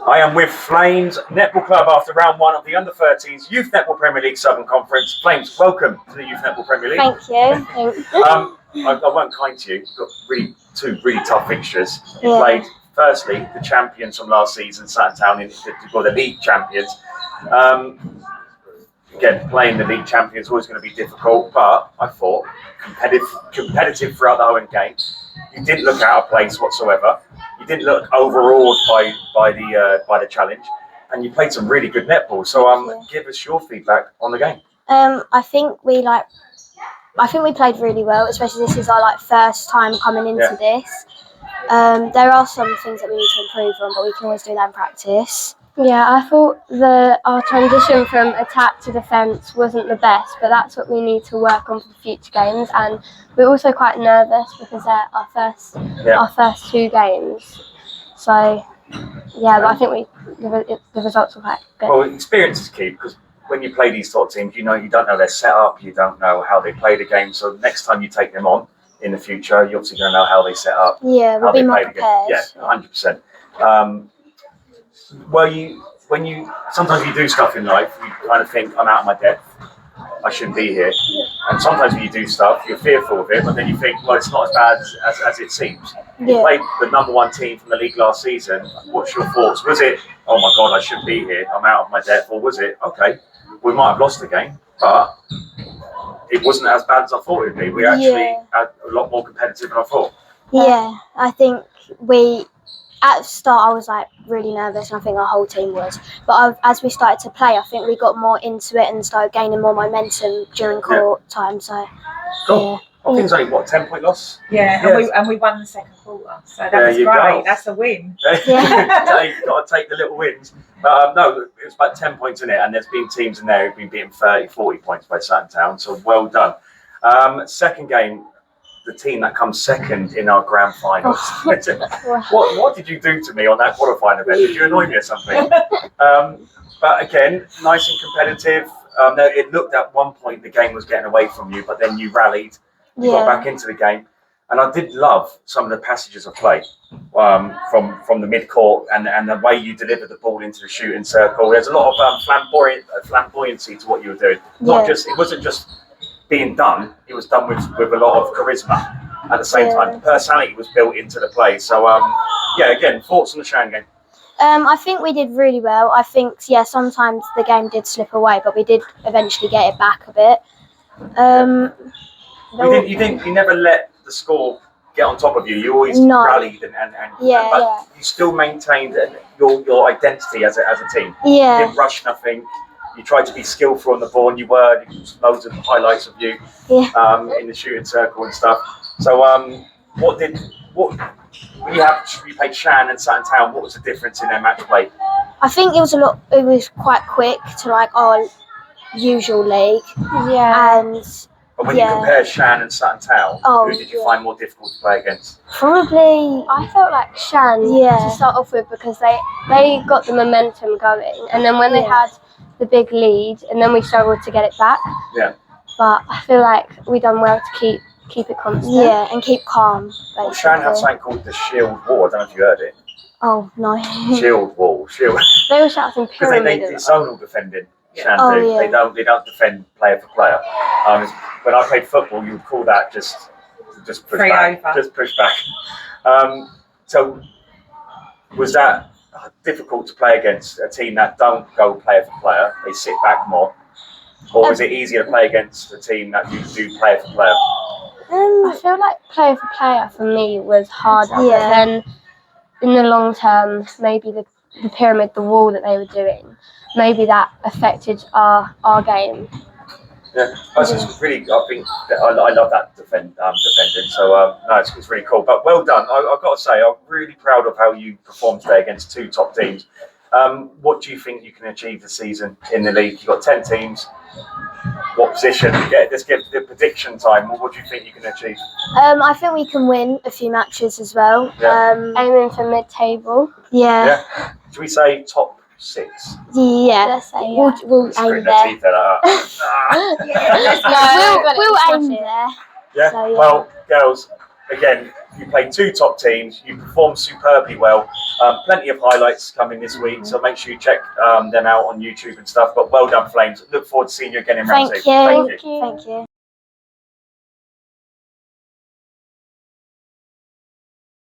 I am with Flames Netball Club after round 1 of the Under-13s Youth Netball Premier League Southern Conference. Flames, welcome to the Youth Netball Premier League. Thank you. I weren't kind to you. You've got two really tough fixtures. You played, firstly, the champions from last season, Sutton Town, the league champions. Again, playing the league champions is always going to be difficult, but I thought competitive throughout the whole game. You didn't look out of place whatsoever. You didn't look overawed by the challenge, and you played some really good netball. So give us your feedback on the game. I think we played really well, especially this is our first time coming into this. There are some things that we need to improve on, but we can always do that in practice. Yeah, I thought our transition from attack to defence wasn't the best, but that's what we need to work on for the future games. And we're also quite nervous because they're our first 2 games. So, but I think the results were quite good. Well, experience is key because when you play these sort of teams, you don't know their setup, you don't know how they play the game. So next time you take them on in the future, you're obviously going to know how they set up. Yeah, we'll be more prepared. Yeah, 100%. Sometimes you do stuff in life, you kind of think, I'm out of my depth, I shouldn't be here. And sometimes when you do stuff, you're fearful of it, but then you think, well, it's not as bad as it seems. You played the #1 team from the league last season. What's your thoughts? Was it, oh my God, I shouldn't be here, I'm out of my depth? Or was it, okay, we might have lost the game, but it wasn't as bad as I thought it would be. We actually had a lot more competitive than I thought. Yeah, I think at the start, I was really nervous, and I think our whole team was. But as we started to play, I think we got more into it and started gaining more momentum during court time. So, cool. I think it's only 10-point loss. Yeah, and we won the second quarter, so that was great. Go. That's a win. You've got to take the little wins. No, it was about 10 points in it, and there's been teams in there who've been beaten 30, 40 points by Sutton Town. So well done. Second game. The team that comes second in our grand finals. What did you do to me on that qualifying event? Did you annoy me or something? But again, nice and competitive. It looked at one point the game was getting away from you, but then you rallied, you got back into the game. And I did love some of the passages of play from the mid-court and the way you delivered the ball into the shooting circle. There's a lot of flamboyancy to what you were doing. It wasn't just being done, it was done with a lot of charisma at the same time. The personality was built into the play. So, again, thoughts on the Shan game? I think we did really well. I think, sometimes the game did slip away, but we did eventually get it back a bit. You never let the score get on top of you. You always rallied but you still maintained your identity as a team. Yeah. You didn't rush nothing. You tried to be skillful on the ball, and you were. Loads of highlights of you in the shooting circle and stuff. So, when you played Shan and Sutton Town, what was the difference in their match play? I think it was quite quick to our usual league. Yeah. But when you compare Shan and Sutton Town, who did you find more difficult to play against? Probably, I felt like Shan to start off with because they got the momentum going, and then when they had the big lead, and then we struggled to get it back. Yeah. But I feel like we done well to keep it constant. Yeah, and keep calm. Well, Shan have something called the shield wall. I don't know if you heard it. Oh no. Shield wall. They were shouting pyramid. Because it's zonal defending. Shan do. Yeah. They don't defend player for player. When I played football, you would call that just push back. Over. Just push back. So was that difficult to play against a team that don't go player for player, they sit back more? Or is it easier to play against a team that you do player for player? I feel like player for player for me was harder, but then in the long term, maybe the pyramid, the wall that they were doing, maybe that affected our game. Yeah, it's really. I think I love that defending. So it's really cool. But well done. I've got to say, I'm really proud of how you performed today against 2 top teams. What do you think you can achieve this season in the league? You've got 10 teams. What position? Let's get the prediction time. What do you think you can achieve? I think we can win a few matches as well. Aiming for mid-table. Yeah. Should we say top 6? Yeah. Let's say we'll aim there. We'll aim there. Yeah. So, Well, girls, again, you played 2 top teams. You performed superbly well. Plenty of highlights coming this week, so make sure you check them out on YouTube and stuff. But well done, Flames. Look forward to seeing you again in round 2. Thank you. Thank you.